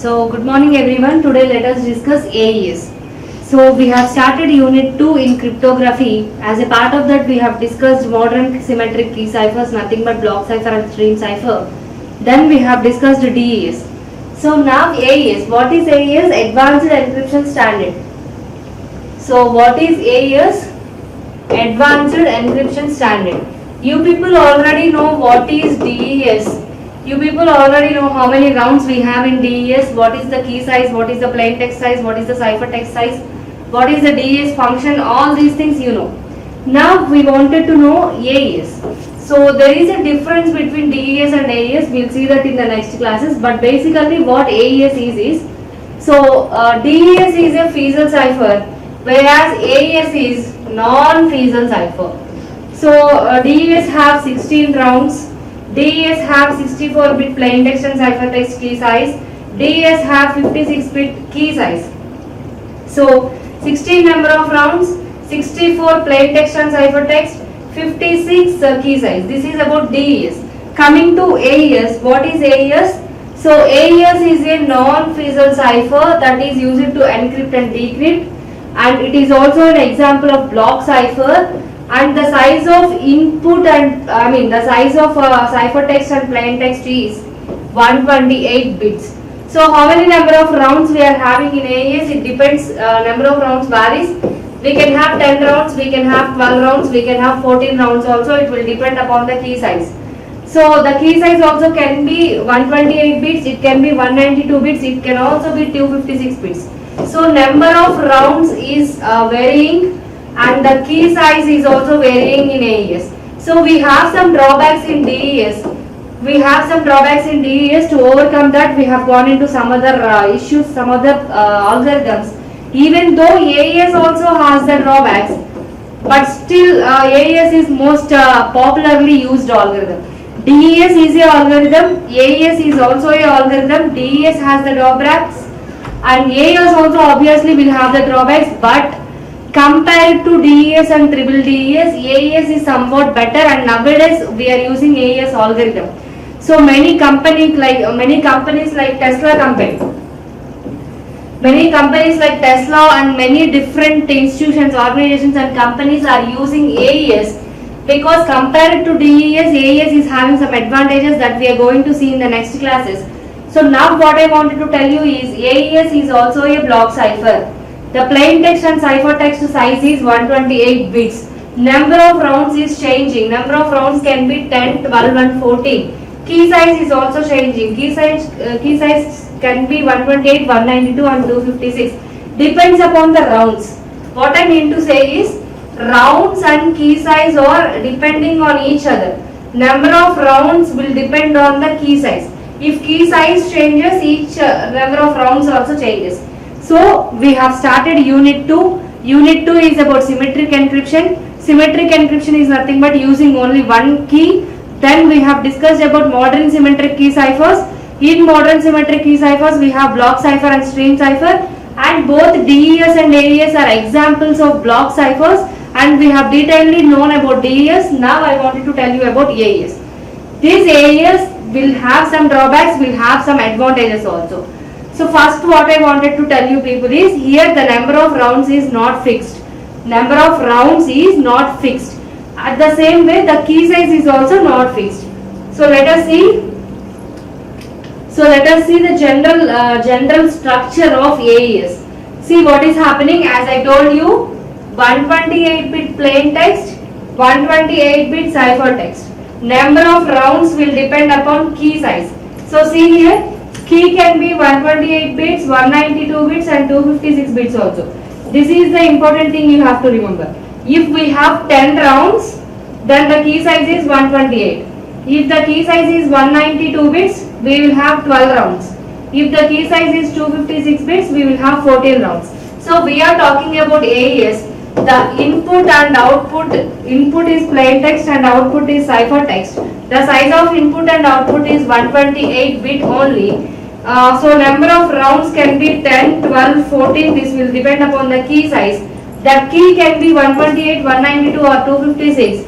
So, good morning everyone. Today let us discuss AES. So, we have started Unit 2 in cryptography. As a part of that, we have discussed modern symmetric key ciphers, nothing but block cipher and stream cipher. Then we have discussed DES. So, now AES. What is AES? Advanced Encryption Standard. So, what is AES? Advanced Encryption Standard. You people already know what is DES. You people already know how many rounds we have in DES, what is the key size, what is the plain text size, what is the cipher text size, what is the DES function, all these things you know. Now we wanted to know AES. So there is a difference between DES and AES, we'll see that in the next classes, but basically what AES is, so DES is a Feasel cipher, whereas AES is non-Feasel cipher. So DES have 16 rounds, DES have 64-bit plain text and ciphertext key size. DES have 56-bit key size. So 16 number of rounds, 64 plain text and ciphertext, 56 key size. This is about DES. Coming to AES, what is AES? So AES is a non-Feasel cipher that is used to encrypt and decrypt, and it is also an example of block cipher. And the size of input and the size of ciphertext and plain text is 128 bits. So how many number of rounds we are having in AES? It depends. Number of rounds varies. We can have 10 rounds, we can have 12 rounds, we can have 14 rounds also. It will depend upon the key size. So the key size also can be 128 bits, it can be 192 bits, it can also be 256 bits. So number of rounds is varying, and the key size is also varying in AES. So we have some drawbacks in DES. To overcome that, we have gone into some other issues, some other algorithms. Even though AES also has the drawbacks, but still AES is most popularly used algorithm. DES is a algorithm, AES is also a algorithm. DES has the drawbacks and AES also obviously will have the drawbacks, but compared to DES and triple DES, AES is somewhat better, and nowadays we are using AES algorithm. So many companies like Tesla and many different institutions, organizations and companies are using AES because compared to DES, AES is having some advantages that we are going to see in the next classes. So now what I wanted to tell you is AES is also a block cipher. The plain text and ciphertext size is 128 bits. Number of rounds is changing. Number of rounds can be 10, 12 and 14. Key size is also changing. Key size can be 128, 192 and 256. Depends upon the rounds. What I mean to say is rounds and key size are depending on each other. Number of rounds will depend on the key size. If key size changes, each number of rounds also changes. So we have started Unit 2. Unit 2 is about symmetric encryption. Symmetric encryption is nothing but using only one key. Then we have discussed about modern symmetric key ciphers. In modern symmetric key ciphers, we have block cipher and stream cipher, and both DES and AES are examples of block ciphers, and we have detailedly known about DES. Now I wanted to tell you about AES. This AES will have some drawbacks, will have some advantages also. So first what I wanted to tell you people is, here the number of rounds is not fixed. Number of rounds is not fixed. At the same way, the key size is also not fixed. So let us see the general structure of AES. See what is happening. As I told you, 128-bit plain text, 128-bit ciphertext. Number of rounds will depend upon key size. So see here, key can be 128 bits, 192 bits and 256 bits also. This is the important thing you have to remember. If we have 10 rounds, then the key size is 128. If the key size is 192 bits, we will have 12 rounds. If the key size is 256 bits, we will have 14 rounds. So we are talking about AES. The input and output, input is plain text and output is ciphertext. The size of input and output is 128 bit only. So number of rounds can be 10, 12, 14. This will depend upon the key size. The key can be 128, 192 or 256.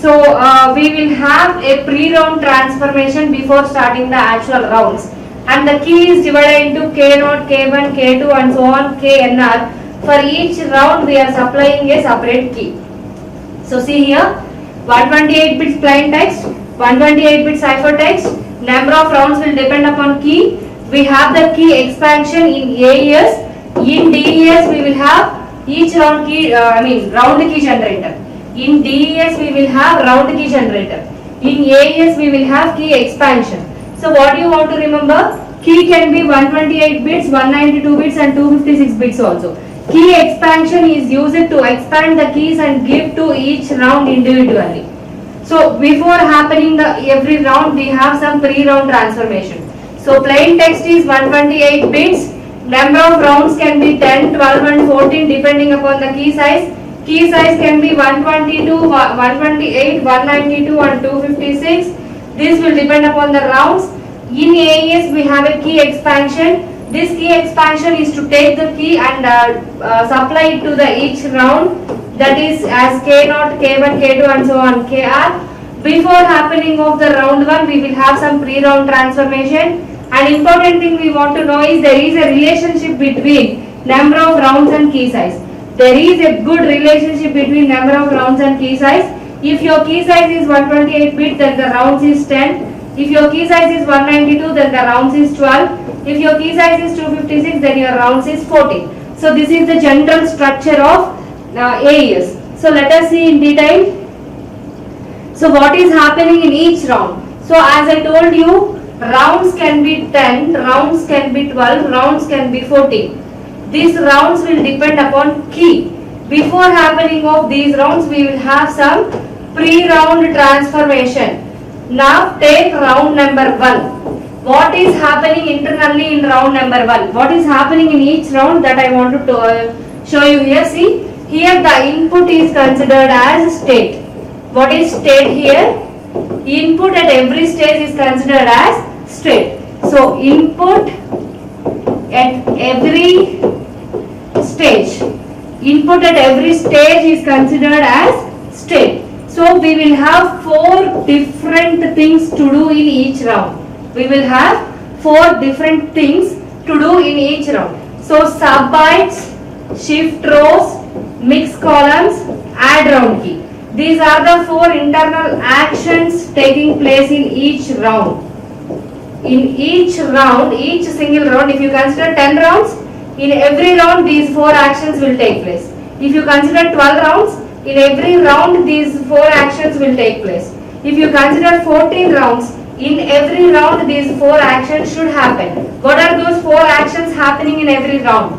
So we will have a pre-round transformation before starting the actual rounds. and the key is divided into K0, K1, K2 and so on, KNR. For each round we are supplying a separate key. So see here, 128 bits plain text, 128 bit cipher text, number of rounds will depend upon key. We have the key expansion in AES. In DES we will have each round key, round key generator. In DES we will have round key generator. In AES we will have key expansion. So what do you want to remember? Key can be 128 bits, 192 bits and 256 bits also. Key expansion is used to expand the keys and give to each round individually. So before happening the every round we have some pre-round transformation. So plain text is 128 bits. Number of rounds can be 10, 12 and 14 depending upon the key size. Key size can be 122, 128, 192 and 256. This will depend upon the rounds. In AES we have a key expansion. This key expansion is to take the key and supply it to the each round, that is as K0, K1, K2 and so on, KR. Before happening of the round 1 we will have some pre-round transformation. An important thing we want to know is there is a relationship between number of rounds and key size. There is a good relationship between number of rounds and key size. If your key size is 128 bit then the rounds is 10. If your key size is 192 then the rounds is 12. If your key size is 256 then your rounds is 14. So this is the general structure of AES. So let us see in detail. So what is happening in each round? So as I told you, rounds can be 10, rounds can be 12, rounds can be 14. These rounds will depend upon key. Before happening of these rounds we will have some pre-round transformation. Now take round number 1. What is happening internally in round number 1? What is happening in each round that I want to show you here. See, here the input is considered as state. What is state here? Input at every stage is considered as state. So input at every stage. Input at every stage is considered as state. So we will have 4 different things to do in each round. We will have 4 different things to do in each round. So sub bytes, shift rows, mix columns, add round key. These are the 4 internal actions taking place in each round. In each round, each single round, if you consider 10 rounds, in every round these 4 actions will take place. If you consider 12 rounds, in every round these 4 actions will take place. If you consider 14 rounds, in every round these 4 actions should happen. What are those 4 actions happening in every round?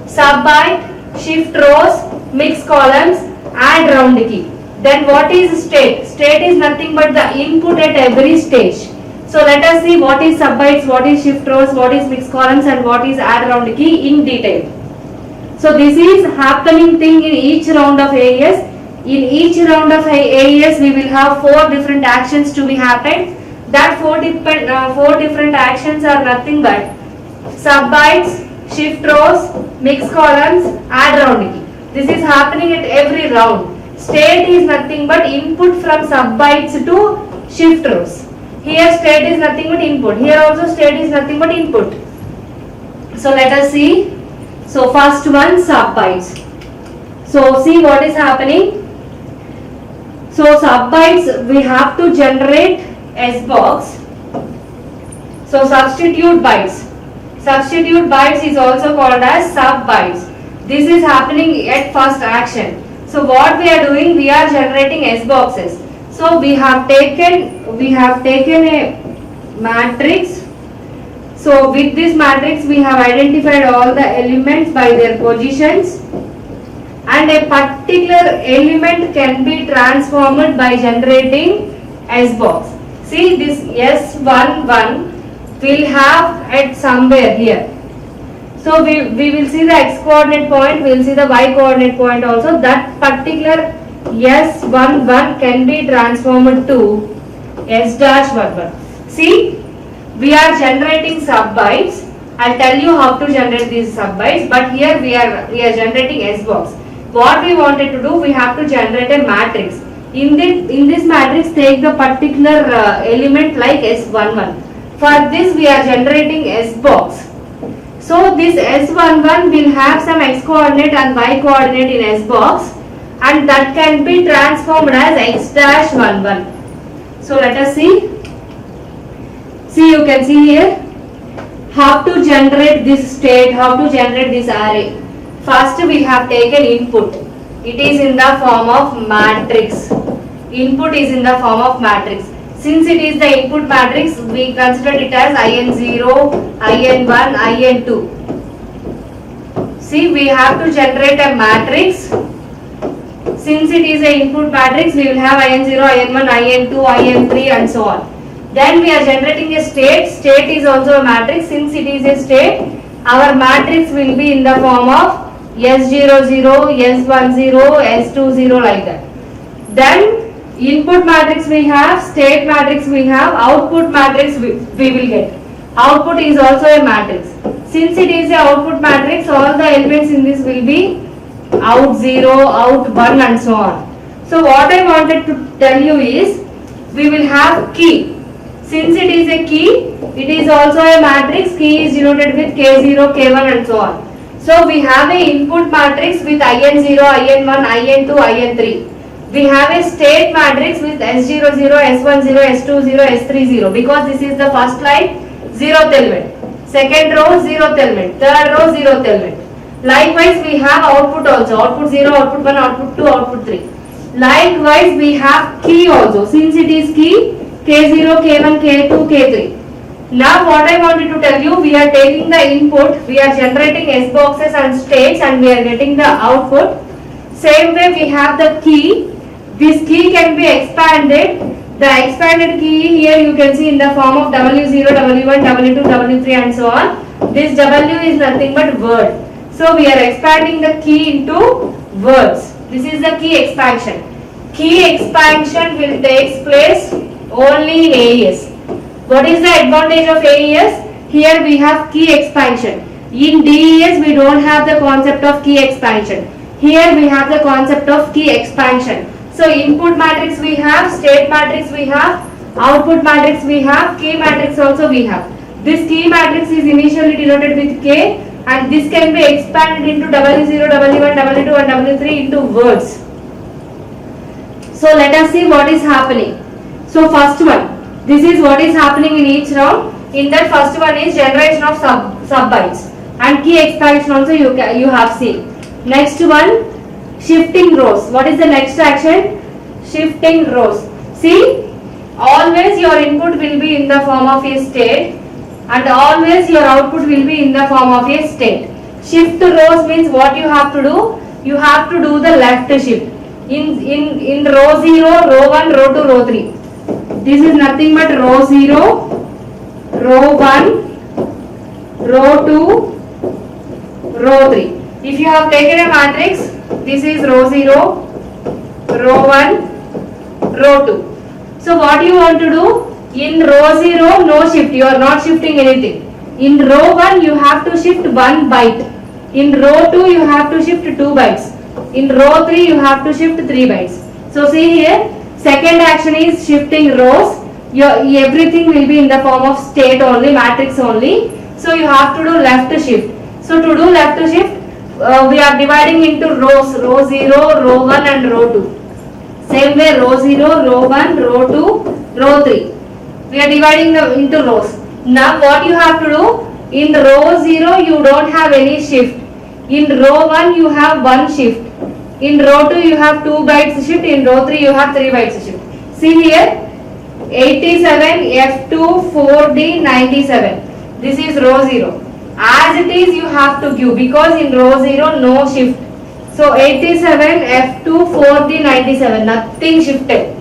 Sub byte, shift rows, mix columns, add round key. Then what is state? State is nothing but the input at every stage. So let us see what is sub bytes, what is shift rows, what is mix columns and what is add round key in detail. So this is happening thing in each round of AES. In each round of AES we will have 4 different actions to be happened. That 4 different actions are nothing but sub bytes, shift rows, mix columns, add round key. This is happening at every round. State is nothing but input from sub bytes to shift rows. Here state is nothing but input. Here also state is nothing but input. So let us see. So first one, sub bytes. So see what is happening. So sub bytes we have to generate S box. So substitute bytes. Substitute bytes is also called as sub bytes. This is happening at first action. So what we are doing, we are generating S boxes. So we have taken a matrix. So with this matrix we have identified all the elements by their positions, and a particular element can be transformed by generating S box. See, this S11 will have at somewhere here. So we will see the x coordinate point, we will see the y coordinate point also. That particular S11 can be transformed to S-11. See, we are generating sub bytes. I'll tell you how to generate these sub bytes, but here we are generating S box. What we wanted to do, we have to generate a matrix. In this matrix, take the particular element like S11. For this we are generating S box. So this S11 will have some X coordinate and Y coordinate in S box, and that can be transformed as X dash 11. So let us see. See, you can see here how to generate this state, how to generate this array. First we have taken input. It is in the form of matrix. Input is in the form of matrix. Since it is the input matrix, we consider it as IN0, IN1, IN2. See, we have to generate a matrix. Since it is a input matrix, we will have IN0, IN1, IN2, IN3 and so on. Then we are generating a state. State is also a matrix. Since it is a state, our matrix will be in the form of S00, S10, S20 like that. Then input matrix we have, state matrix we have, output matrix we will get. Output is also a matrix. Since it is a output matrix, all the elements in this will be out 0, out 1 and so on. So what I wanted to tell you is, we will have key. Since it is a key, it is also a matrix. Key is denoted with K0, K1 and so on. So we have a input matrix with IN0, IN1, IN2, IN3. We have a state matrix with S00, S10, S20, S30, because this is the first line, 0th element. Second row, 0th element. Third row, 0th element. Likewise, we have output also. Output 0, output 1, output 2, output 3. Likewise, we have key also. Since it is key, K0, K1, K2, K3. Now what I wanted to tell you, we are taking the input, we are generating S boxes and states, and we are getting the output. Same way we have the key. This key can be expanded. The expanded key here you can see in the form of W0, W1, W2, W3 and so on. This W is nothing but word. So we are expanding the key into words. This is the key expansion. Key expansion will take place only in AES. What is the advantage of AES? Here we have key expansion. In DES we don't have the concept of key expansion. Here we have the concept of key expansion. So input matrix we have, state matrix we have, output matrix we have, key matrix also we have. This key matrix is initially denoted with K, and this can be expanded into W0, W1, W2 and W3 into words. So let us see what is happening. So first one, this is what is happening in each round. In that first one is generation of sub bytes, and key expansion also you have seen. Next one, shifting rows. What is the next action? Shifting rows. See, always your input will be in the form of a state, and always your output will be in the form of a state. Shift rows means what you have to do? You have to do the left shift. In row 0, row 1, row 2, row 3. This is nothing but row 0, row 1, row 2, row 3. If you have taken a matrix, this is row 0, row 1, row 2. So what you want to do? In row 0, no shift, you are not shifting anything. In row 1, you have to shift 1 byte. In row 2, you have to shift 2 bytes. In row 3, you have to shift 3 bytes. So see here, second action is shifting rows. Everything will be in the form of state only, matrix only. So you have to do left shift. So to do left shift, we are dividing into rows, row 0, row 1 and row 2. Same way row 0, row 1, row 2, row 3. We are dividing into rows. Now what you have to do? In row 0 you don't have any shift. In row 1 you have 1 shift. In row 2 you have 2 bytes shift. In row 3 you have 3 bytes shift. See here, 87, F2, 4D, 97. This is row 0. As it is you have to give, because in row 0 no shift. So 87, F2, 4D, 97. Nothing shifted.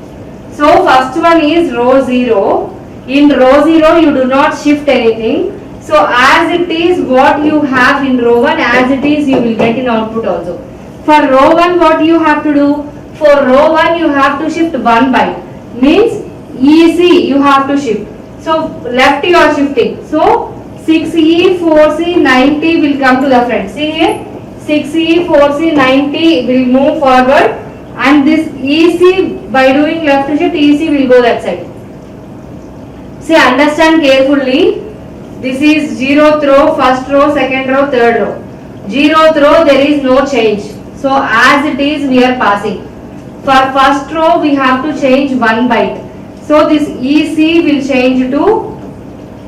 So first one is row 0. In row 0 you do not shift anything. So as it is what you have in row 1, as it is you will get in output also. For row 1 what you have to do? For row 1 you have to shift 1 byte. Means EC you have to shift. So left you are shifting. So 6E, 4C, 90 will come to the front. See here, 6E, 4C, 90 will move forward, and this EC by doing left shift, EC will go that side. See, understand carefully. This is 0th row, first row, second row, third row. 0th row there is no change. So as it is we are passing. For first row we have to change 1 byte. So this EC will change to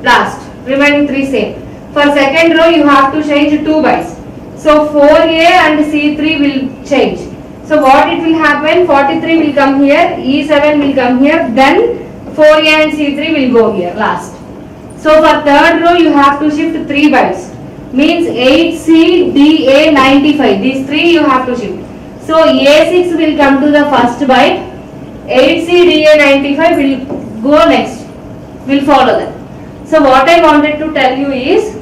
last. Remaining 3 same. For second row you have to change 2 bytes. So 4A and C3 will change. So what it will happen? 43 will come here, E7 will come here, then 4A and C3 will go here last. So for third row you have to shift 3 bytes. Means 8C, DA, 95. These 3 you have to shift. So A6 will come to the first byte. 8C, DA, 95 will go next. Will follow that. So what I wanted to tell you is,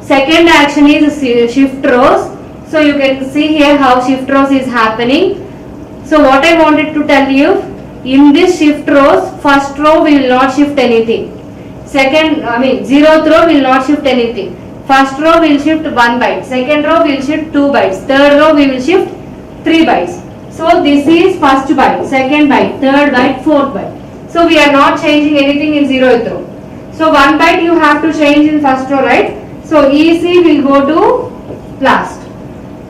second action is shift rows. So you can see here how shift rows is happening. So what I wanted to tell you, in this shift rows, first row will not shift anything. Zeroth row will not shift anything. First row will shift 1 byte. Second row will shift 2 bytes. Third row we will shift 3 bytes. So this is first byte, second byte, third byte, fourth byte. So we are not changing anything in zeroth row. So 1 byte you have to change in first row, right? So EC will go to last.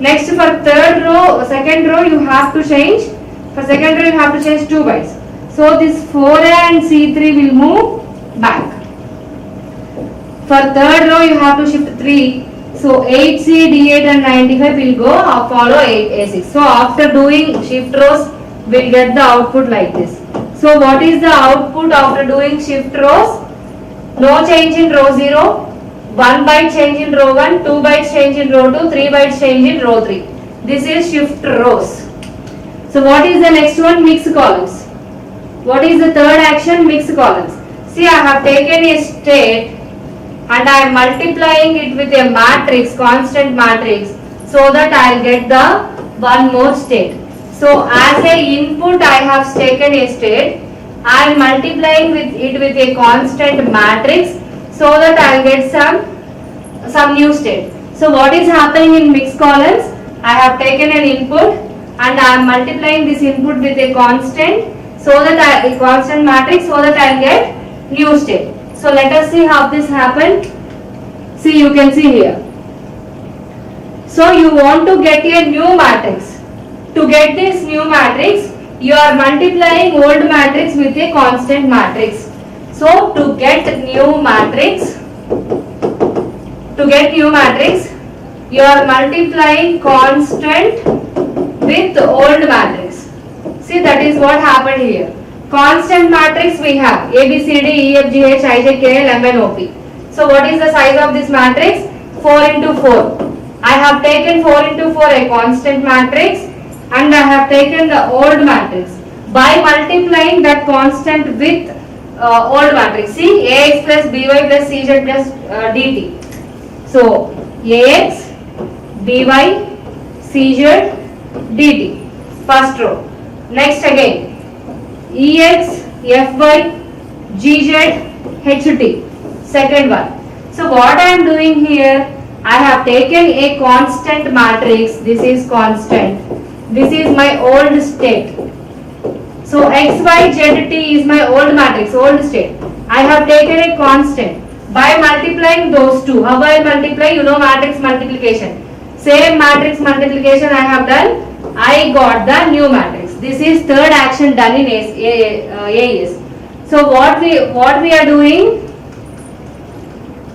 Next for third row, second row you have to change. For second row you have to change 2 bytes. So this 4A and C3 will move back. For third row you have to shift 3. So 8C, D8 and 95 will go or follow 8A6. So after doing shift rows, we'll get the output like this. So what is the output after doing shift rows? No change in row 0, 1 byte change in row 1, 2 bytes change in row 2, 3 bytes change in row 3. This is shift rows. So what is the next one? Mixed columns. What is the third action? Mixed columns. See, I have taken a state and I am multiplying it with a matrix, constant matrix, so that I will get the one more state. So as a input I have taken a state, I am multiplying with it with a constant matrix, so that I will get some new state. So what is happening in mixed columns? I have taken an input and I am multiplying this input with a constant, so that a constant matrix, so that I will get new state. So let us see how this happened. See, you can see here. So you want to get a new matrix. To get this new matrix, you are multiplying old matrix with a constant matrix. So to get new matrix, you are multiplying constant with old matrix. See, that is what happened here. Constant matrix we have A, B, C, D, E, F, G, H, I, J, K, L, M, N, O, P. So what is the size of this matrix? 4 into 4. I have taken 4 into 4 a constant matrix and I have taken the old matrix. By multiplying that constant with old matrix. See, AX plus BY plus CZ plus DT. So AX, BY, CZ, DT. First row. Next again. EX, FY, GZ, HT. Second one. So what I am doing here, I have taken a constant matrix. This is constant. This is my old state. So X, Y, Z, T is my old matrix, old state. I have taken a constant. By multiplying those two, how I multiply? You know matrix multiplication. Same matrix multiplication I have done. I got the new matrix. This is third action done in AES. So what we are doing?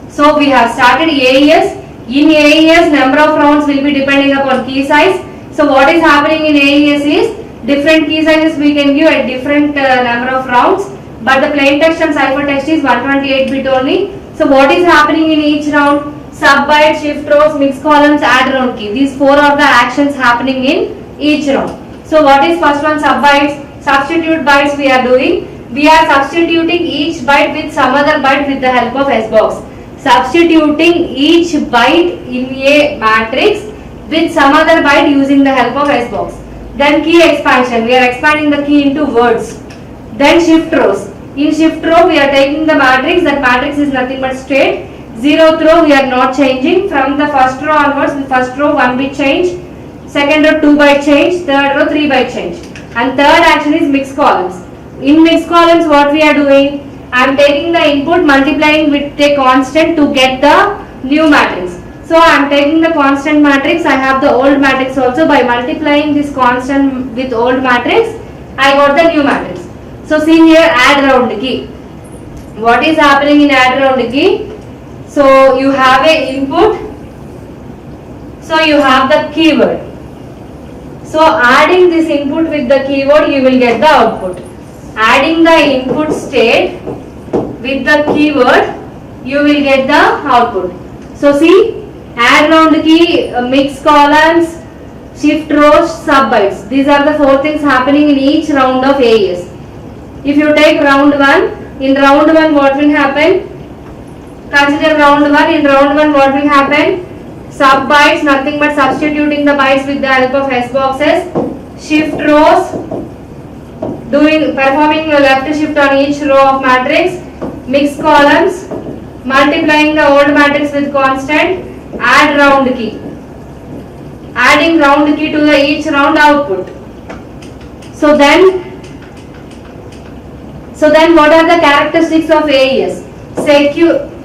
So we have started AES. In AES, number of rounds will be depending upon key size. So what is happening in AES is different key sizes we can give at different number of rounds. But the plain text and ciphertext is 128 bit only. So what is happening in each round? Subbyte, shift rows, mixed columns, add round key. These four are the actions happening in each round. So what is first one? Subbytes. Substitute bytes we are doing. We are substituting each byte with some other byte with the help of SBox. Substituting each byte in a matrix with some other byte using the help of SBox. Then key expansion. We are expanding the key into words. Then shift rows. In shift row we are taking the matrix. That matrix is nothing but straight. Zeroth row we are not changing. From the first row onwards, the first row 1 bit change. Second row 2 byte change. Third row 3 byte change. And third action is mixed columns. In mixed columns what we are doing? I am taking the input, multiplying with a constant to get the new matrix. So I am taking the constant matrix, I have the old matrix also. By multiplying this constant with old matrix, I got the new matrix. So see here, add round key. What is happening in add round key? So you have a input, so you have the keyword. So adding this input with the keyword, you will get the output. Adding the input state with the keyword, you will get the output. So see, add round key, mix columns, shift rows, sub bytes. These are the 4 things happening in each round of AES. If you take round 1, in round 1 what will happen? Consider round 1, in round 1 what will happen? Sub bytes, nothing but substituting the bytes with the help of S boxes. Shift rows, performing left shift on each row of matrix. Mix columns, multiplying the old matrix with constant. Add round key, adding round key to the each round output. So then what are the characteristics of AES?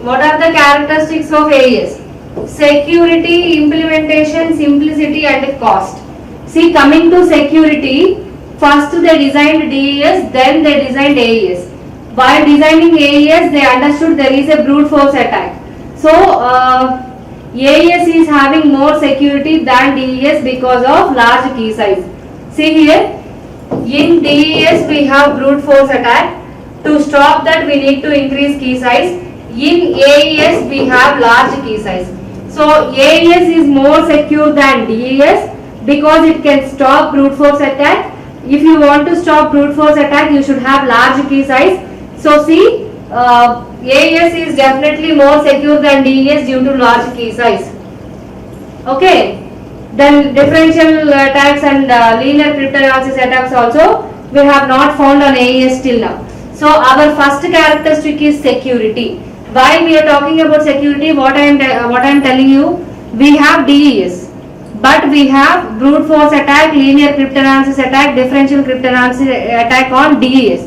What are the characteristics of AES? Security, implementation, simplicity and cost. See, coming to security, first they designed DES, then they designed AES. While designing AES, they understood there is a brute force attack. So AES is having more security than DES because of large key size. See here, in DES we have brute force attack. To stop that we need to increase key size. In AES we have large key size. So AES is more secure than DES because it can stop brute force attack. If you want to stop brute force attack, you should have large key size. So see, AES is definitely more secure than DES due to large key size. Okay. Then differential attacks and linear cryptanalysis attacks also we have not found on AES till now. So our first characteristic is security. Why we are talking about security? What I am telling you, we have DES, but we have brute force attack, linear cryptanalysis attack, differential cryptanalysis attack on DES.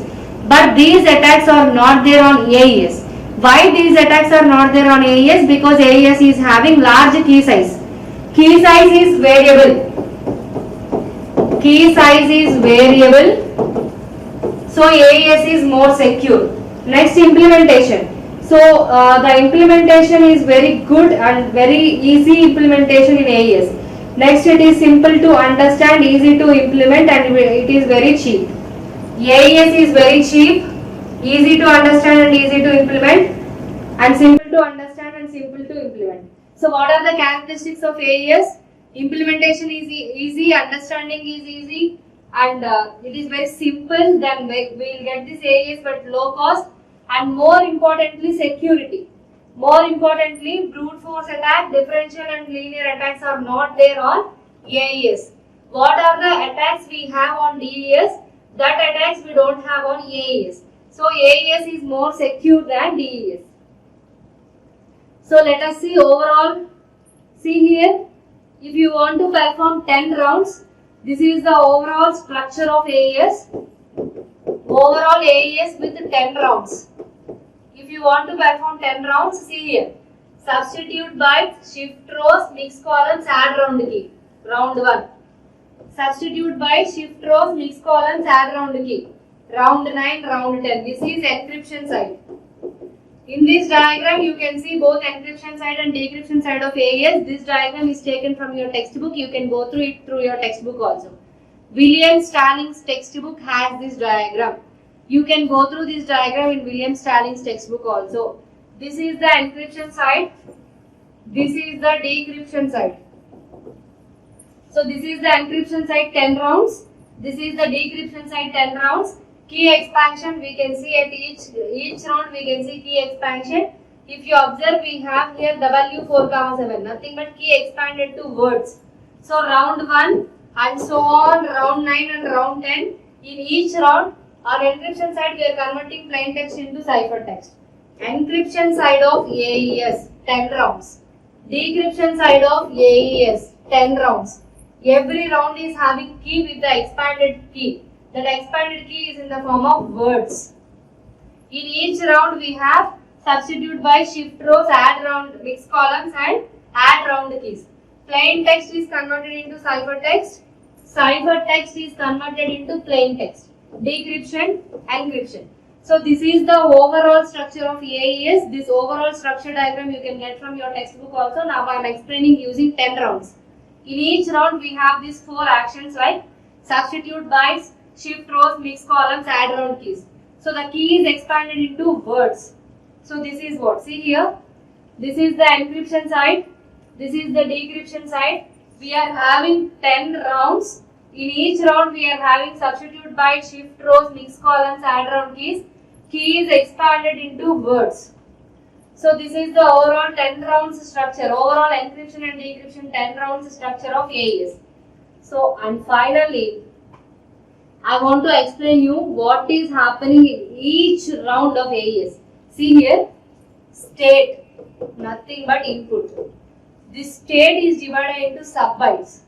But these attacks are not there on AES. Why these attacks are not there on AES? Because AES is having large key size. Key size is variable. Key size is variable. So AES is more secure. Next, implementation. So the implementation is very good and very easy implementation in AES. Next, it is simple to understand, easy to implement, and it is very cheap. AES is very cheap, easy to understand and easy to implement, and simple to understand and simple to implement. So what are the characteristics of AES? Implementation is easy, understanding is easy, and it is very simple. Then we will get this AES but low cost, and more importantly security. More importantly, brute force attack, differential and linear attacks are not there on AES. What are the attacks we have on DES? That attacks we don't have on AES. So AES is more secure than DES. So let us see overall. See here, if you want to perform 10 rounds, this is the overall structure of AES. Overall AES with 10 rounds. If you want to perform 10 rounds, see here. Substitute bytes, shift rows, mix columns, add round key. Round 1. Substitute bytes, shift rows, mix columns, add round key. Round 9, round 10. This is encryption side. In this diagram, you can see both encryption side and decryption side of AES. This diagram is taken from your textbook. You can go through it through your textbook also. William Stalling's textbook has this diagram. You can go through this diagram in William Stalling's textbook also. This is the encryption side. This is the decryption side. So this is the encryption side 10 rounds. This is the decryption side 10 rounds. Key expansion we can see at each round we can see key expansion. If you observe, we have here W4,7, nothing but key expanded to words. So round 1 and so on, round 9 and round 10. In each round, on encryption side we are converting plain text into cipher text. Encryption side of AES 10 rounds. Decryption side of AES 10 rounds. Every round is having key with the expanded key. That expanded key is in the form of words. In each round we have substitute by shift rows, add round mixed columns and add round keys. Plain text is converted into ciphertext. Ciphertext is converted into plain text. Decryption, encryption. So this is the overall structure of AES. This overall structure diagram you can get from your textbook also. Now I am explaining using 10 rounds. In each round we have these 4 actions like substitute bytes, shift rows, mix columns, add round keys. So the key is expanded into words. So this is what? See here. This is the encryption side. This is the decryption side. We are having 10 rounds. In each round we are having substitute bytes, shift rows, mix columns, add round keys. Key is expanded into words. So this is the overall 10 rounds structure. Overall encryption and decryption 10 rounds structure of AES. So and finally, I want to explain you what is happening in each round of AES. See here, state, nothing but input. This state is divided into subbytes.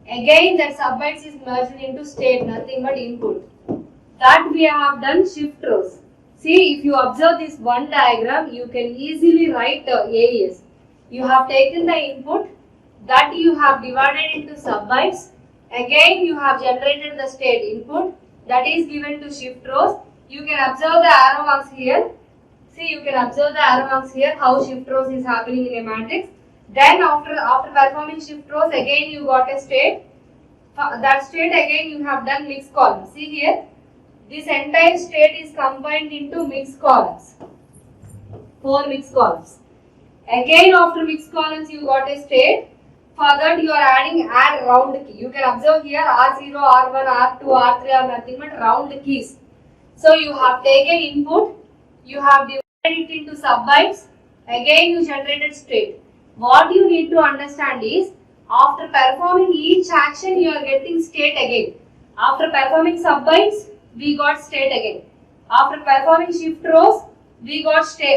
Again that subbytes is merged into state, nothing but input. That we have done shift rows. See, if you observe this one diagram, you can easily write the AES. You have taken the input, that you have divided into subbytes. Again, you have generated the state input, that is given to shift rows. You can observe the arrow marks here. See, you can observe the arrow marks here, how shift rows is happening in a matrix. Then after performing shift rows, again you got a state. That state again you have done mixed columns. See here, this entire state is combined into mixed columns. 4 mixed columns. Again after mixed columns you got a state. For that you are adding add round key. You can observe here R0, R1, R2, R3 are nothing but round keys. So you have taken input, you have divided it into subbytes, again you generated state. What you need to understand is, after performing each action you are getting state again. After performing subbytes, we got state again. After performing shift rows, we got state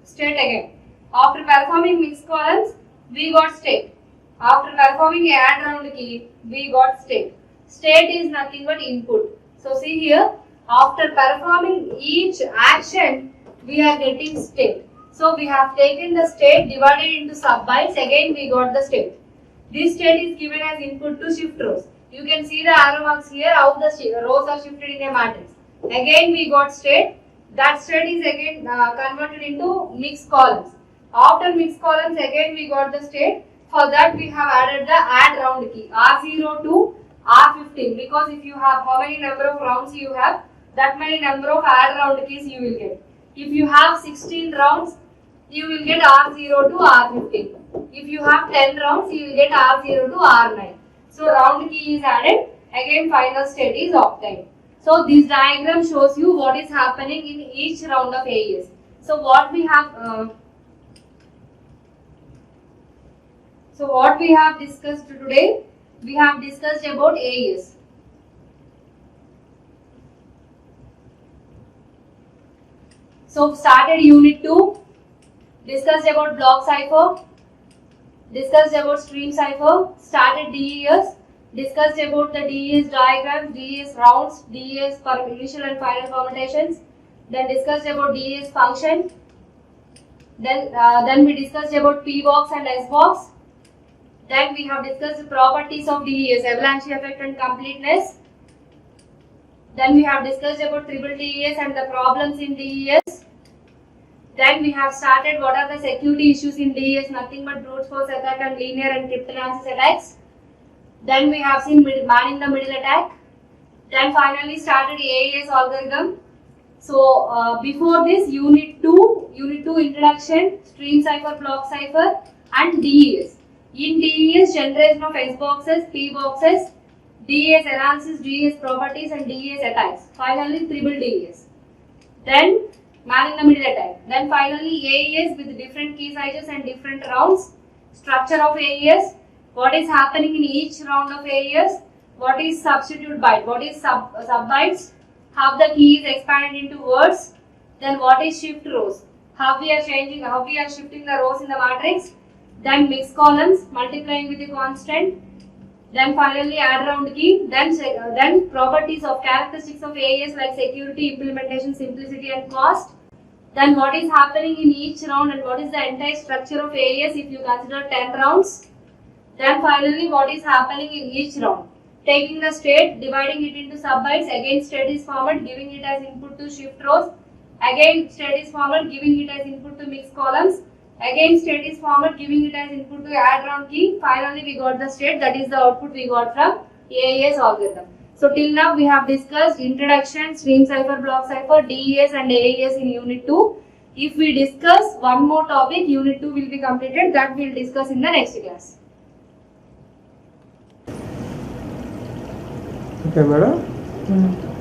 again. After performing mixed columns, we got state. After performing add round key, we got state. State is nothing but input. So see here, after performing each action, we are getting state. So we have taken the state, divided into subbytes, again we got the state. This state is given as input to shift rows. You can see the arrow marks here, how the rows are shifted in a matrix. Again we got state. That state is again converted into mixed columns. After mixed columns, again we got the state. For that we have added the add round key, R0 to R15, because if you have how many number of rounds you have, that many number of add round keys you will get. If you have 16 rounds, you will get R0 to R15. If you have 10 rounds, you will get R0 to R9. So round key is added, again final state is obtained. So this diagram shows you what is happening in each round of AES. So what we have discussed today, we have discussed about AES. So started unit 2, discussed about block cipher, discussed about stream cipher, started DES, discussed about the DES diagrams, DES rounds, DES for initial and final permutations, then discussed about DES function, then we discussed about P box and S box. Then we have discussed the properties of DES, avalanche effect and completeness. Then we have discussed about triple DES and the problems in DES. Then we have started what are the security issues in DES, nothing but brute force attack and linear and cryptanalysis attacks. Then we have seen man in the middle attack. Then finally started AES algorithm. So before this unit 2 introduction, stream cipher, block cipher and DES. In DES, generation of S boxes, P boxes, DES analysis, DES properties and DES attacks. Finally, triple DES. Then man in the middle attack. Then finally AES with different key sizes and different rounds. Structure of AES. What is happening in each round of AES. What is substitute byte. What is subbytes. How the key is expanded into words. Then what is shift rows. How we are shifting the rows in the matrix. Then mixed columns, multiplying with a constant. then finally add round key, then properties of characteristics of AES like security, implementation, simplicity and cost. Then what is happening in each round and what is the entire structure of AES if you consider 10 rounds. Then finally what is happening in each round. Taking the state, dividing it into subbytes, again state is format, giving it as input to shift rows, again state is format, giving it as input to mix columns, again state is format, giving it as input to add round key. Finally we got the state, that is the output we got from AES algorithm. So till now we have discussed introduction, stream cipher, block cipher, DES and AES in unit 2. If we discuss one more topic, unit 2 will be completed, that we will discuss in the next class. Okay, madam.